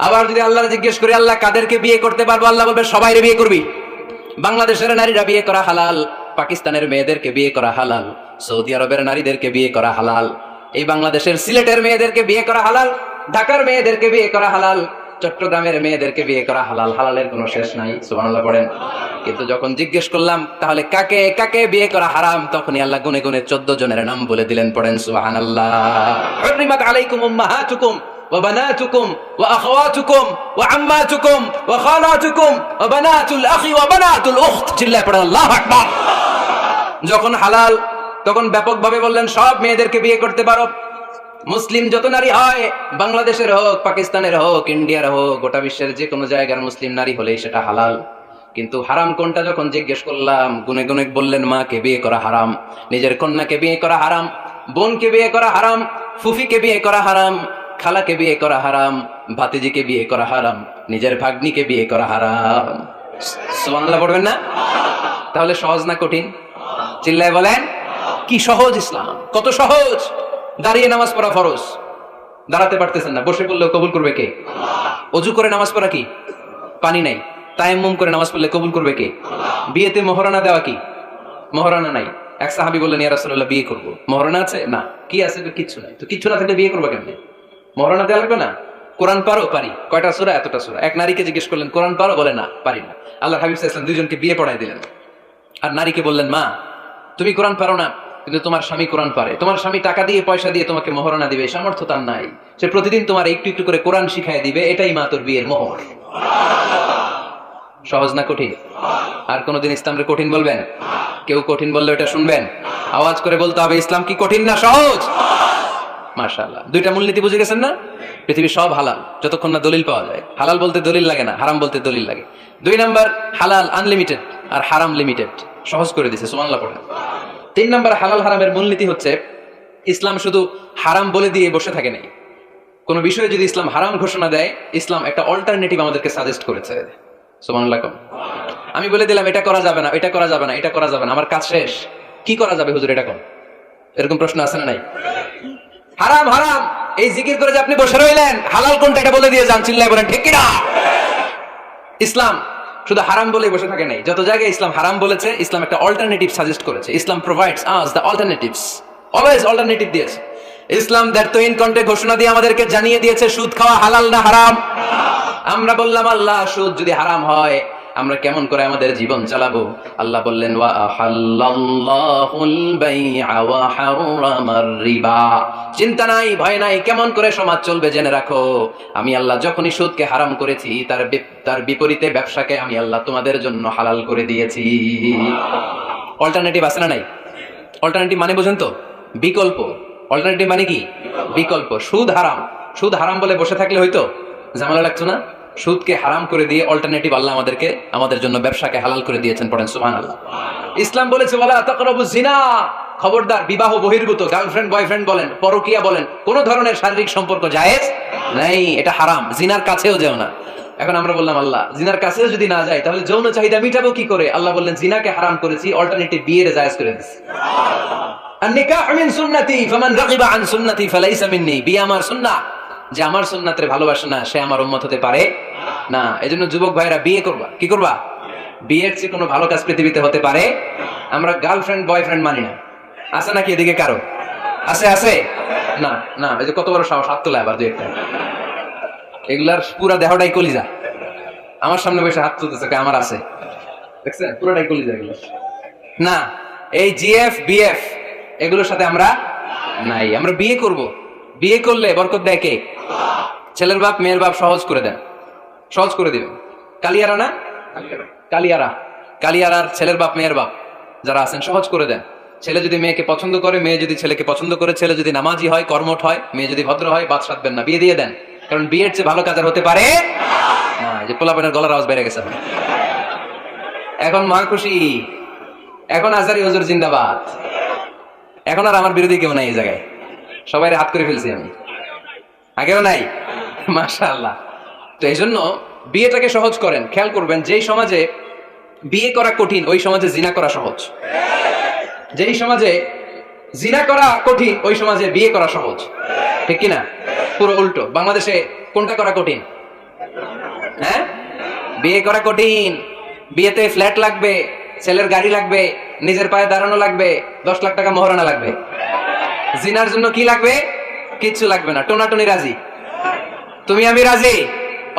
আবার যদি আল্লাহ জিজ্ঞেস করি আল্লাহ কাদেরকে বিয়ে করতে পারবো, আল্লাহ বলবে সবাইরে বিয়ে করবি। বাংলাদেশের নারীরা বিয়ে করা হালাল, পাকিস্তানের মেয়েদেরকে বিয়ে করা হালাল, সৌদি আরবের নারীদেরকে বিয়ে করা হালাল, এই বাংলাদেশের সিলেটের মেয়েদেরকে বিয়ে করা হালাল, ঢাকার মেয়েদেরকে বিয়ে করা হালাল, চট্টগ্রামের মেয়েদেরকে বিয়ে করা হালাল। হালালের কোনো শেষ নাই, সুবহানাল্লাহ পড়েন। কিন্তু যখন জিজ্ঞেস করলাম তাহলে কাকে কাকে বিয়ে করা হারাম, তখনই আল্লাহ গুনে গুনে 14 জনের নাম বলে দিলেন, পড়েন সুবহানাল্লাহ। হুররিমাত আলাইকুম উম্মাহাতুকুম ওয়া বানাতুকুম ওয়া আখাওয়াতুকুম ওয়া আম্মাতুকুম ওয়া খালাতুকুম ওয়া বানাতুল আখি ওয়া বানাতুল উখত। চিল্লায় পড়েন আল্লাহু আকবার। যখন হালাল তখন ব্যাপকভাবে বললেন সব মেয়েদেরকে বিয়ে করতে পারো। মুসলিম যত নারী হয়, বাংলাদেশের হোক, পাকিস্তানের হোক, ইন্ডিয়ার হোক, গোটা বিশ্বের যে কোনো জায়গার মুসলিম নারী হলেই সেটা হালাল। কিন্তু হারাম কোনটা যখন জিজ্ঞেস করলাম, গুনে গুনে বললেন মাকে বিয়ে করা হারাম, নিজের কন্যাকে বিয়ে করা হারাম, বোনকে বিয়ে করা হারাম, ফুফিকে বিয়ে করা হারাম, খালাকে বিয়ে করা হারাম, ভাতিজিকে বিয়ে করা হারাম, নিজের ভাগ্নিকে বিয়ে করা হারাম। সুবহানাল্লাহ পড়বেন না? তাহলে সহজ না কঠিন? চিল্লায় বলেন কি সহজ ইসলাম, কত সহজ। দাঁড়িয়ে নামাজ পড়া ফরজ, দাঁড়াতে পারতেছেন না, বসে পড়লেও কবুল করবে কে? অজু করে নামাজ পড়া কি? পানি নাই, তায়াম্মুম করে নামাজ পড়লে কবুল করবে কে? বিয়েতে মহরানা দেওয়া কি? মহরানা নাই। এক সাহাবী বললেন ইয়া রাসূলুল্লাহ বিয়ে করব, মহরানা আছে? না। কি আছে? কিচ্ছু নাই। তো কিচ্ছু না থাকলে বিয়ে করবে কেমনে? মহরানা দেওয়া লাগবে না? কোরআন পারো? পারি। কয়টা সূরা? এতটা সূরা। এক নারীকে জিজ্ঞেস করলেন কোরআন পারো? বলে না, পারি না। আল্লাহ হাবিব সাল্লাল্লাহু আলাইহি ওয়াসাল্লাম দুইজনকে বিয়ে পড়ায় দিলেন। আর নারীকে বললেন মা তুমি কোরআন পারো না, কিন্তু তোমার স্বামী কোরআন পারে, তোমার স্বামী টাকা দিয়ে পয়সা দিয়ে তোমাকে মহরানা দিবে, সামর্থ্য তার নাই, সে প্রতিদিন তোমার একটু একটু করে কোরআন শিখায় দিবে, এটাই মা তোর বিয়ের মোহর। সহজ না কঠিন? আর কোনদিন ইসলামকে কঠিন বলবেন? কেউ কঠিন বললে ওটা শুনবেন? আওয়াজ করে বলতে হবে ইসলাম কি কঠিন না সহজ? মাশাআল্লাহ। দুইটা মূলনীতি বুঝে গেছেন না? পৃথিবীর সব হালাল যতক্ষণ না দলিল পাওয়া যায়। হালাল বলতে দলিল লাগে না, হারাম বলতে দলিল লাগে। 2 নাম্বার হালাল আনলিমিটেড আর হারাম লিমিটেড, সহজ করে দিয়েছে, সুবহানাল্লাহ পড়েন। 3 নাম্বার হালাল হারামের মূলনীতি হচ্ছে ইসলাম শুধু হারাম বলে দিয়ে বসে থাকে নাই। কোন বিষয়ে যদি ইসলাম হারাম ঘোষণা দেয়, ইসলাম একটা অল্টারনেটিভ আমাদেরকে সাজেস্ট করেছে। সুবহানাল্লাহ। আমি বলে দিলাম এটা করা যাবে না, এটা করা যাবে না, এটা করা যাবে না, আমার কাজ শেষ, কি করা যাবে হুজুর এটা কোন? এরকম প্রশ্ন আছে না নাই? হারাম হারাম এই জিকির করে যে আপনি বসে রইলেন, হালাল কোনটা এটা বলে দিয়ে যান, চিল্লায় বলেন ঠিক কি না? ইসলাম শুধু হারাম বলে বসে থাকে নাই, যত জায়গায় ইসলাম হারাম বলেছে ইসলাম একটা অল্টারনেটিভ সাজেস্ট করেছে। Islam provides us the alternatives, always alternative দিয়েছে। ইসলাম দ্যাটইন কন্টে ঘোষণা দিয়ে আমাদেরকে জানিয়ে দিয়েছে সুদ খাওয়া হালাল না হারাম। আমরা বললাম আল্লাহ সুদ যদি হারাম হয় আমরা কেমন করে আমাদের জীবন চালাবো? আল্লাহ বললেন ওয়া আহাল্লাল্লাহুল বাই'a ওয়া হারামার রিবা। চিন্তা নাই, ভয় নাই, কেমন করে সমাজ চলবে জেনে রাখো, আমি আল্লাহ যখনই সুদকে হারাম করেছি তার বিপরীতে ব্যবসাকে আমি আল্লাহ তোমাদের জন্য হালাল করে দিয়েছি। অল্টারনেটিভ আছে না নাই? অল্টারনেটিভ মানে বুঝেন তো? বিকল্প। অল্টারনেটিভ মানে কি? বিকল্প। সুদ হারাম, সুদ হারাম বলে বসে থাকলে হয়তো ঝামেলা লাগতো না? সুদকে হারাম করে দিয়ে অল্টারনেটিভ আল্লাহ আমাদের জন্য ব্যবসাকে হালাল করে দিয়েছেন, পড়েন সুবহানাল্লাহ। ইসলাম বলেছে ওয়ালা তাকরাবুজ জিনা, খবরদার বিবাহ বহির্ভূত গার্লফ্রেন্ড বয়ফ্রেন্ড বলেন, পরকীয়া বলেন, কোন ধরনের শারীরিক সম্পর্ক জায়েজ নাই, এটা হারাম। জিনার কাছেও যেও না। এখন আমরা বললাম আল্লাহ জিনার কাছেও যদি না যায় তাহলে যৌন চাহিদা মিটাবো কি করে? আল্লাহ বললেন জিনাকে হারাম করেছি, অল্টারনেটিভ বিয়ের জায়েজ করে দিয়েছি। আন-নিকাহ মিন সুন্নতি ফামান রাগিবা আন সুন্নতি ফালাইসা মিন্নি। বিয়ে আমার সুন্নাহ, যে আমার সুন্নাতের ভালোবাসে না সে আমার উম্মত হতে পারে না। এজন্য যুবক ভাইরা বিয়ে করবা, কি করবা? বিয়ের চেয়ে কোনো ভালো কাজ পৃথিবীতে হতে পারে? আমরা গার্লফ্রেন্ড বয়ফ্রেন্ড মানি না। আছে নাকি এদিকে কারো? আছে? আছে না? না, এই যে কত বড় সাহস, হাত তোলা আবার 2-1টা। এগুলার পুরা দেহটাই কলিজা। আমার সামনে বসে হাত তুলতেছে, আমার আছে, দেখছেন? পুরোটাই কলিজা এগুলো। না, এই জিএফ বিএফ এগুলোর সাথে আমরা নাই। আমরা বিয়ে করব, বিয়ে করলে বরকত দেয় কে? ছেলের বাপ মেয়ের বাপ সহজ করে দেন, সহজ করে দিবেন। কালিয়ারা না? কালিয়ারার ছেলের বাপ মেয়ের বাপ যারা আছেন সহজ করে দেন। ছেলে যদি মেয়েকে পছন্দ করে, মেয়ে যদি ছেলেকে পছন্দ করে, ছেলে যদি নামাজি হয়, কর্মঠ হয়, মেয়ে যদি ভদ্র হয়, বাদ সাধবেন না, বিয়ে দিয়ে দেন। কারণ বিয়ের চেয়ে ভালো কাজ আর হতে পারে না। যে পোলাপেনের গলার আওয়াজ বেড়ে গেছে এখন, মা খুশি। এখন আজারি হুজুর জিন্দাবাদ। এখন আর আমার বিরোধী কেউ নাই এই জায়গায়, সবাই হাত করে ফেলছি আমি, আগেও নাই। মাশাআল্লাহ। তো এই জন্য বিয়েটাকে সহজ করেন। খেয়াল করবেন যেই সমাজে বিয়ে করা কঠিন ওই সমাজে জিনা করা সহজ, যেই সমাজে জিনা করা কঠিন ওই সমাজে বিয়ে করা সহজ, ঠিক কিনা? পুরো উল্টো। বাংলাদেশে কোনটা করা কঠিন? হ্যাঁ, বিয়ে করা কঠিন। বিয়েতে ফ্ল্যাট লাগবে, ছেলের গাড়ি লাগবে, নিজের পায়ে দাঁড়ানো লাগবে, 10 লাখ টাকা মহারণা লাগবে। জিনার জন্য কি লাগবে? কিচ্ছু লাগবে না, টোনাটুনি রাজি। তুমি আমি রাজি,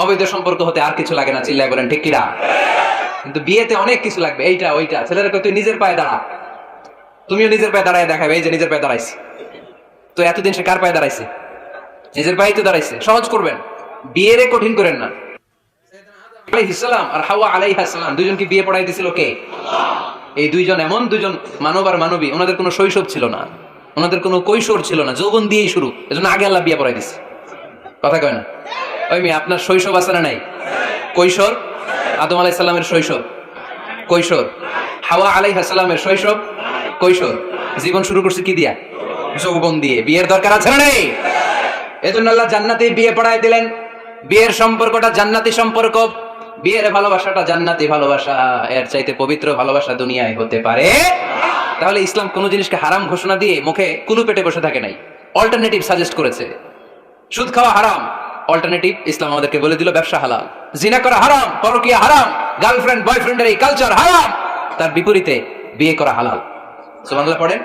অবৈধ সম্পর্ক হতে আর কিছু লাগে না, চিল্লায় বলেন ঠিক কিনা? কিন্তু বিয়েতে অনেক কিছু লাগবে, এইটা ওইটা। ছেলেরা তুই নিজের পায়ে দাঁড়া, তুমিও নিজের পায়ে দাঁড়ায় দেখাবে, এই যে নিজের পায়ে দাঁড়াইছে। তো এতদিন সে কার পায়ে দাঁড়াইছে? নিজের পায়ে তো দাঁড়াইছে। সহজ করবেন, বিয়েরে কঠিন করেন না। আলাইহিস সালাম আর হাওয়া আলাইহিস সালাম দুইজনকে বিয়ে পড়াই দিয়েছিল কে? এই দুইজন এমন দুইজন মানব আর মানবী, ওনাদের কোনো শৈশব ছিল না, ওনাদের কোনো কৈশোর ছিল না, যৌবন দিয়েই শুরু। এজন্য আগে আল্লাহ বিয়ে পড়াই দিছে। কথা কয় না? ওই মেয়ে, আপনার শৈশব আছে না নাই? কৈশোর, আদম আলাইহিস সালামের শৈশব কৈশোর, হাওয়া আলাইহিস সালামের শৈশব কৈশোর। জীবন শুরু করছে কি দিয়া? যৌবন দিয়ে। বিয়ের দরকার আছে না নাই? এজন্য আল্লাহ জান্নাতে বিয়ে পড়াই দিলেন। বিয়ের সম্পর্কটা জান্নাতি সম্পর্ক, বিয়ের ভালোবাসাটা জান্নাতি ভালোবাসা। এর চাইতে পবিত্র ভালোবাসা দুনিয়ায় হতে পারে? তাহলে ইসলাম কোন জিনিসকে হারাম ঘোষণা দিয়ে মুখে কুলু পেটে বসে থাকে নাই, অল্টারনেটিভ সাজেস্ট করেছে। সুদ খাওয়া হারাম, অল্টারনেটিভ ইসলাম আমাদেরকে বলে দিল ব্যবসা হালাল। জিনা করা হারাম, পরকীয়া হারাম, গার্লফ্রেন্ড বয়ফ্রেন্ডের এই কালচার হারাম, তার বিপরীতে বিয়ে করা হালাল। সুবহানাল্লাহ পড়েন।